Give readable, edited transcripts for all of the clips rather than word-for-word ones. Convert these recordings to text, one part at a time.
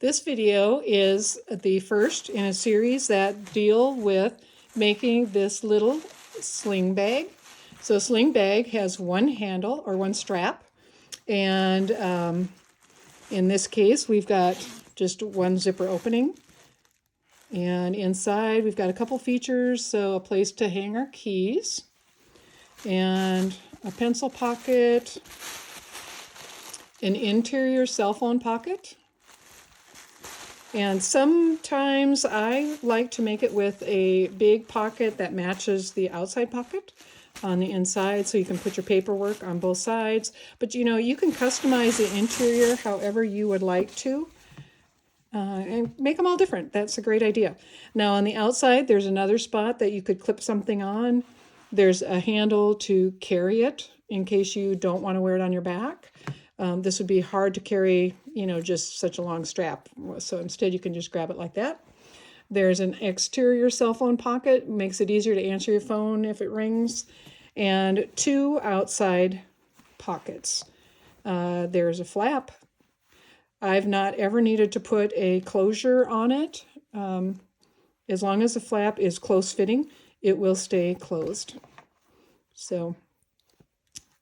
This video is the first in a series that deal with making this little sling bag. So a sling bag has one handle or one strap, and in this case we've got just one zipper opening, and inside we've got a couple features, so a place to hang our keys and a pencil pocket, an interior cell phone pocket. And sometimes I like to make it with a big pocket that matches the outside pocket on the inside, so you can put your paperwork on both sides. But you know, you can customize the interior however you would like to, and make them all different. That's a great idea. Now on the outside, there's another spot that you could clip something on. There's a handle to carry it in case you don't want to wear it on your back. This would be hard to carry, you know, just such a long strap. So instead you can just grab it like that. There's an exterior cell phone pocket, makes it easier to answer your phone if it rings, and two outside pockets. There's a flap. I've not ever needed to put a closure on it. As long as the flap is close fitting, it will stay closed. So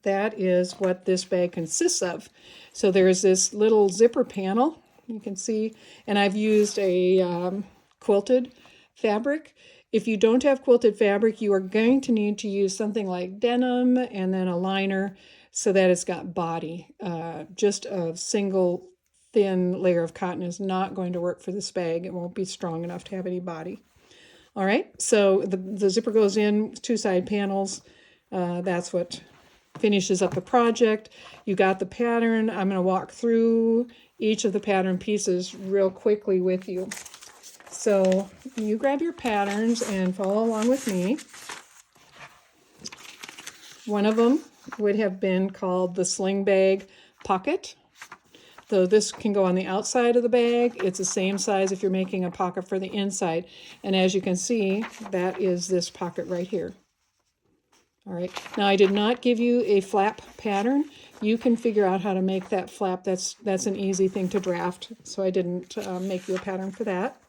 that is what this bag consists of. So there's this little zipper panel, you can see, and I've used a quilted fabric. If you don't have quilted fabric, you are going to need to use something like denim and then a liner so that it's got body. Just a single thin layer of cotton is not going to work for this bag. It won't be strong enough to have any body. All right, so the zipper goes in, two side panels. That's what finishes up the project. You got the pattern. I'm going to walk through each of the pattern pieces real quickly with you. So you grab your patterns and follow along with me. One of them would have been called the sling bag pocket. So this can go on the outside of the bag. It's the same size if you're making a pocket for the inside. And as you can see, that is this pocket right here. All right, now I did not give you a flap pattern. You can figure out how to make that flap. That's an easy thing to draft, so I didn't make you a pattern for that.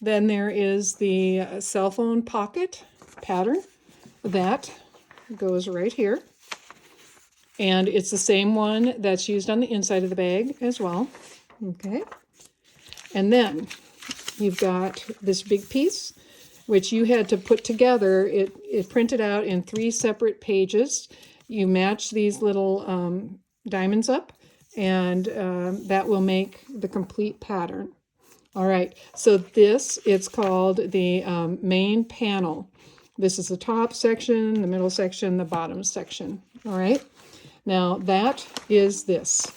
Then there is the cell phone pocket pattern. That goes right here. And it's the same one that's used on the inside of the bag as well. Okay. And then you've got this big piece, which you had to put together. It printed out in 3 separate pages. You match these little diamonds up, and that will make the complete pattern. All right, so it's called the main panel. This is the top section, the middle section, the bottom section. All right, now that is this.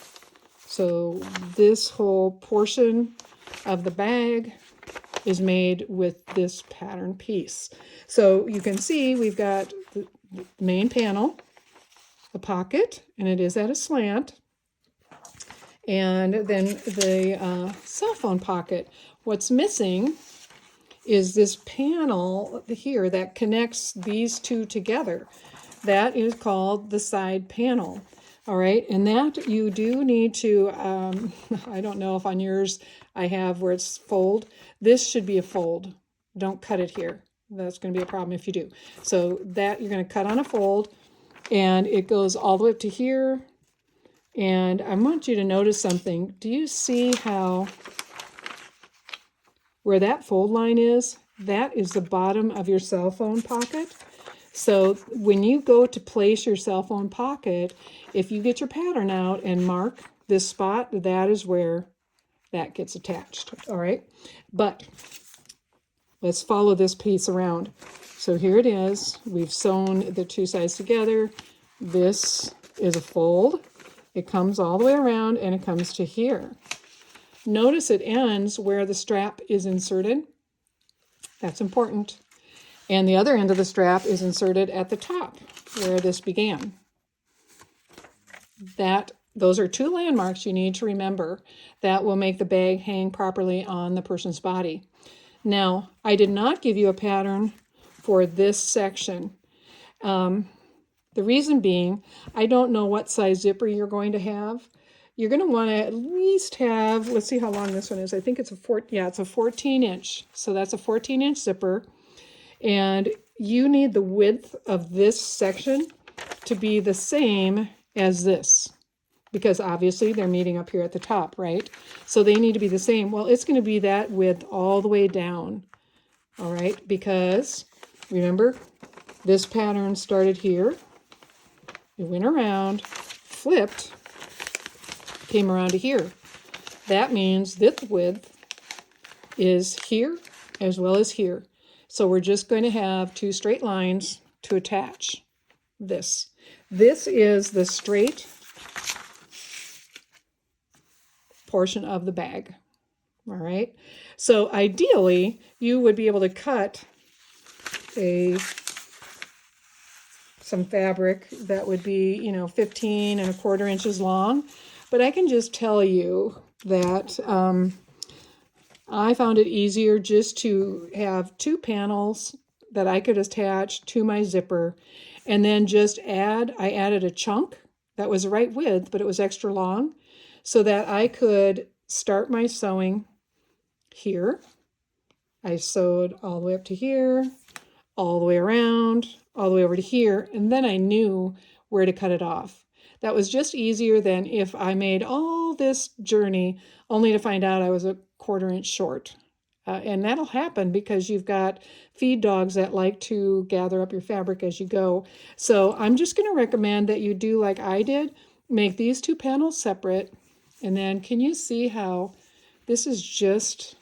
So this whole portion of the bag is made with this pattern piece. So you can see we've got the main panel, a pocket, and it is at a slant, and then the cell phone pocket. What's missing is this panel here that connects these two together. That is called the side panel. All right, and that you do need to, I don't know if on yours I have where it's fold. This should be a fold. Don't cut it here. That's going to be a problem if you do. So that you're going to cut on a fold, and it goes all the way up to here. And I want you to notice something. Do you see how where that fold line is? That is the bottom of your cell phone pocket. So when you go to place your cell phone pocket, if you get your pattern out and mark this spot, that is where that gets attached. All right, but let's follow this piece around. So here it is. We've sewn the two sides together. This is a fold. It comes all the way around and it comes to here. Notice it ends where the strap is inserted. That's important. And the other end of the strap is inserted at the top where this began. Those are 2 landmarks you need to remember that will make the bag hang properly on the person's body. Now, I did not give you a pattern for this section. The reason being, I don't know what size zipper you're going to have. you're going to want to at least have, let's see how long this one is. I think it's it's a 14 inch. So that's a 14-inch zipper. And you need the width of this section to be the same as this, because obviously they're meeting up here at the top, right? So they need to be the same. Well, it's going to be that width all the way down, all right? Because remember, this pattern started here. It went around, flipped, came around to here. That means this width is here as well as here. So we're just going to have 2 straight lines to attach this. This is the straight portion of the bag. All right. So ideally, you would be able to cut some fabric that would be, 15 1/4 inches long. But I can just tell you that I found it easier just to have 2 panels that I could attach to my zipper, and then I added a chunk that was the right width, but it was extra long, so that I could start my sewing here. I sewed all the way up to here, all the way around, all the way over to here, and then I knew where to cut it off. That was just easier than if I made all this journey only to find out I was a 1/4 inch short. And that'll happen because you've got feed dogs that like to gather up your fabric as you go. So I'm just going to recommend that you do like I did, make these 2 panels separate. And then can you see how this is just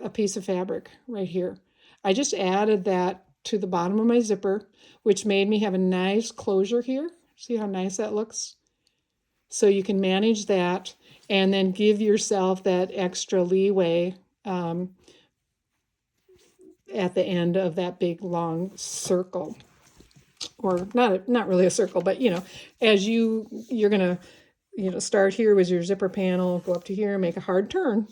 a piece of fabric right here? I just added that to the bottom of my zipper, which made me have a nice closure here. See how nice that looks? So you can manage that and then give yourself that extra leeway at the end of that big long circle. Or not really a circle, but as you're gonna start here with your zipper panel, go up to here, make a hard turn,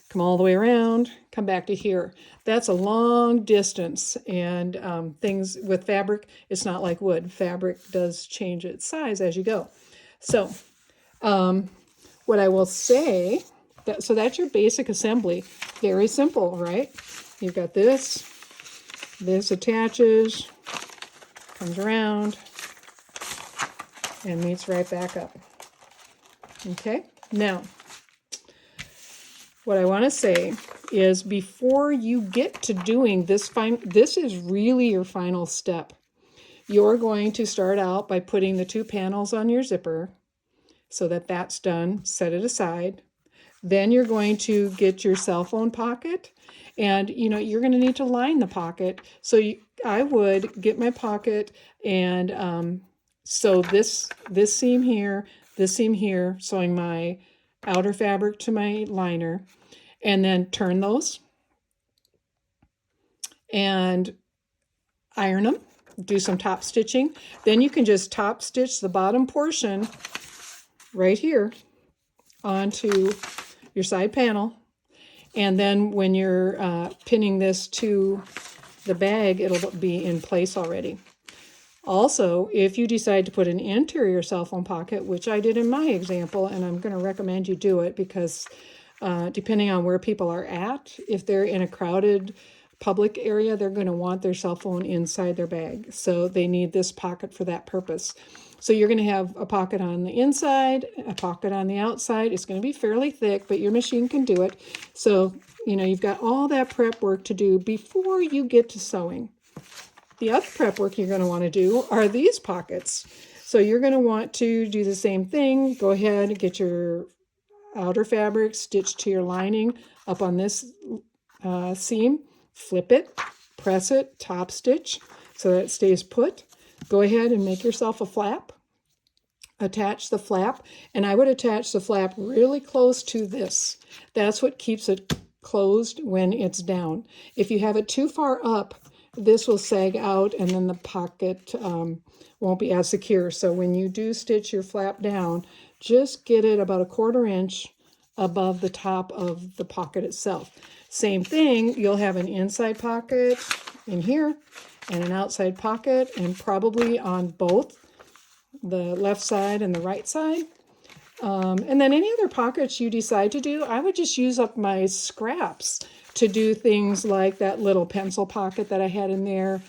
come all the way around, come back to here. That's a long distance, and things with fabric, it's not like wood. Fabric does change its size as you go. So what I will say, so that's your basic assembly. Very simple, right? You've got this attaches, comes around, and meets right back up. Okay, now, what I want to say is before you get to doing this, this is really your final step. You're going to start out by putting the 2 panels on your zipper so that that's done, set it aside. Then you're going to get your cell phone pocket, and you're going to need to line the pocket. So I would get my pocket and sew this seam here, this seam here, sewing my outer fabric to my liner, and then turn those and iron them, do some top stitching. Then you can just top stitch the bottom portion right here onto your side panel, and then when you're pinning this to the bag, it'll be in place already. Also, if you decide to put an interior cell phone pocket, which I did in my example, and I'm going to recommend you do it because depending on where people are at, if they're in a crowded public area, they're going to want their cell phone inside their bag. So they need this pocket for that purpose. So you're going to have a pocket on the inside, a pocket on the outside. It's going to be fairly thick, but your machine can do it. So, you've got all that prep work to do before you get to sewing. The other prep work you're going to want to do are these pockets. So you're going to want to do the same thing. Go ahead and get your outer fabric stitched to your lining up on this seam. Flip it, press it, top stitch so that it stays put. Go ahead and make yourself a flap. Attach the flap, and I would attach the flap really close to this. That's what keeps it closed when it's down. If you have it too far up, this will sag out and then the pocket won't be as secure. So when you do stitch your flap down, just get it about 1/4 inch above the top of the pocket itself. Same thing, you'll have an inside pocket in here and an outside pocket, and probably on both the left side and the right side. And then any other pockets you decide to do, I would just use up my scraps to do things like that little pencil pocket that I had in there.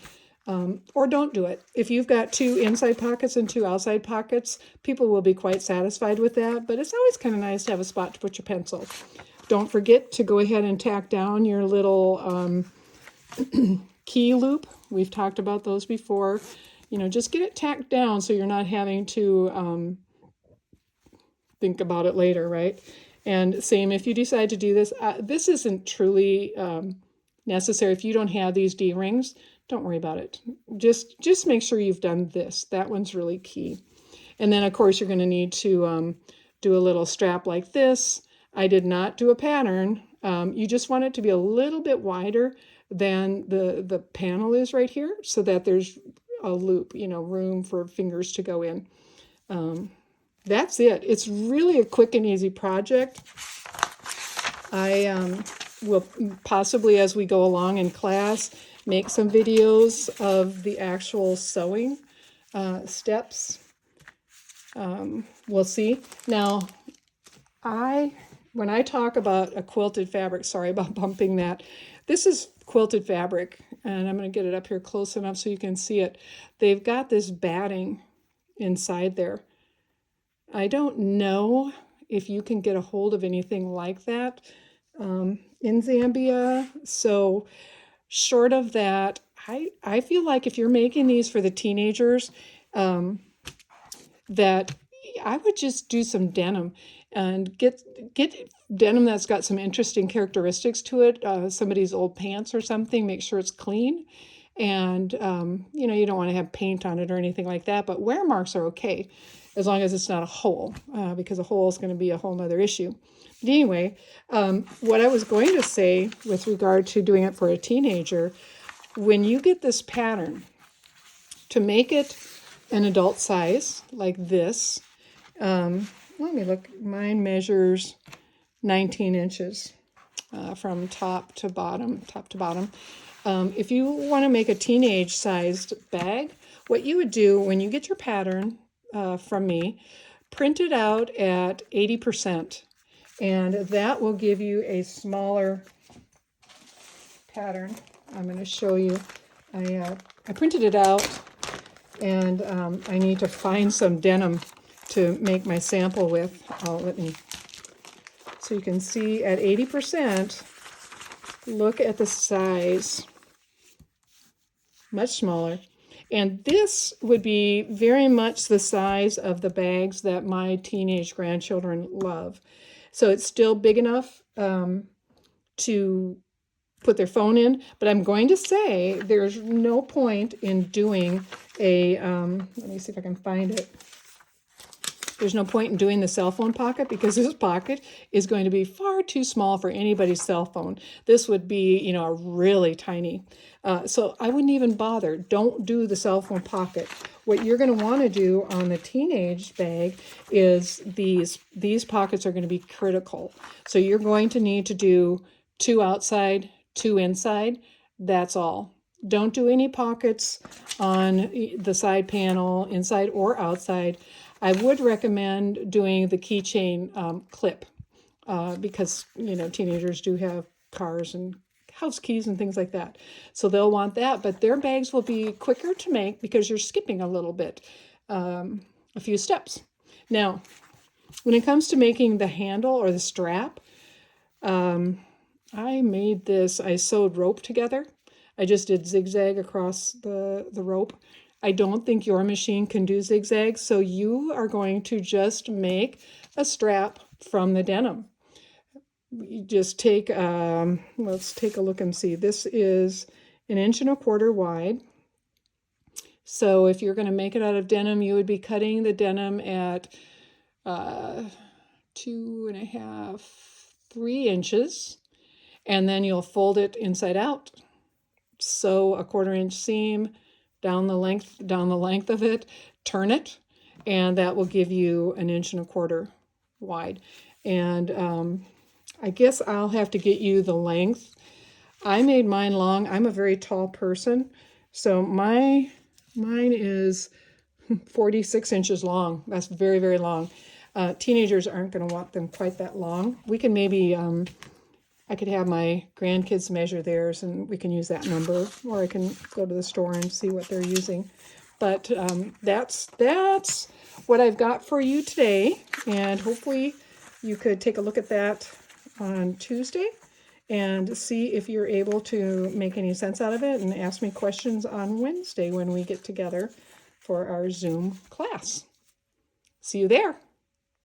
Or don't do it. If you've got 2 inside pockets and 2 outside pockets, people will be quite satisfied with that, but it's always kind of nice to have a spot to put your pencil. Don't forget to go ahead and tack down your little key loop. We've talked about those before. You know, just get it tacked down so you're not having to think about it later, right? And same if you decide to do this. This isn't truly necessary. If you don't have these D-rings, don't worry about it. Just make sure you've done this. That one's really key. And then, of course, you're going to need to do a little strap like this. I did not do a pattern. You just want it to be a little bit wider than the panel is right here so that there's a loop, you know, room for fingers to go in. That's it. It's really a quick and easy project. I will possibly, as we go along in class, make some videos of the actual sewing steps. We'll see. Now, when I talk about a quilted fabric, sorry about bumping that, this is quilted fabric, and I'm going to get it up here close enough so you can see it. They've got this batting inside there. I don't know if you can get a hold of anything like that in Zambia. So short of that, I feel like if you're making these for the teenagers, that I would just do some denim and get denim that's got some interesting characteristics to it. Somebody's old pants or something, make sure it's clean. And, you know, you don't want to have paint on it or anything like that, but wear marks are okay as long as it's not a hole, because a hole is going to be a whole nother issue. But anyway, what I was going to say with regard to doing it for a teenager, when you get this pattern, to make it an adult size like this, let me look, mine measures 19 inches from top to bottom. If you want to make a teenage sized bag, what you would do when you get your pattern from me, print it out at 80%, and that will give you a smaller pattern. I'm going to show you. I printed it out, and I need to find some denim to make my sample with. So you can see at 80%, look at the size, much smaller. And this would be very much the size of the bags that my teenage grandchildren love. So it's still big enough to put their phone in, but I'm going to say there's no point in doing a, let me see if I can find it. There's no point in doing the cell phone pocket because this pocket is going to be far too small for anybody's cell phone. This would be, you know, a really tiny. So I wouldn't even bother. Don't do the cell phone pocket. What you're going to want to do on the teenage bag is these pockets are going to be critical. So you're going to need to do 2 outside, 2 inside. That's all. Don't do any pockets on the side panel, inside or outside. I would recommend doing the keychain clip because, you know, teenagers do have cars and house keys and things like that. So they'll want that, but their bags will be quicker to make because you're skipping a little bit, a few steps. Now, when it comes to making the handle or the strap, I made this, I sewed rope together. I just did zigzag across the rope. I don't think your machine can do zigzags, so you are going to just make a strap from the denim. You just take, let's take a look and see. This is 1.25 inches wide. So if you're going to make it out of denim, you would be cutting the denim at 2.5, 3 inches, and then you'll fold it inside out. Sew a 1/4 inch seam down the length of it, turn it, and that will give you 1.25 inches wide. And I guess I'll have to get you the length. I made mine long. I'm a very tall person, so mine is 46 inches long. That's very, very long. Teenagers aren't going to want them quite that long. We can maybe, I could have my grandkids measure theirs and we can use that number, or I can go to the store and see what they're using. But that's what I've got for you today, and hopefully you could take a look at that on Tuesday and see if you're able to make any sense out of it, and ask me questions on Wednesday when we get together for our Zoom class. See you there.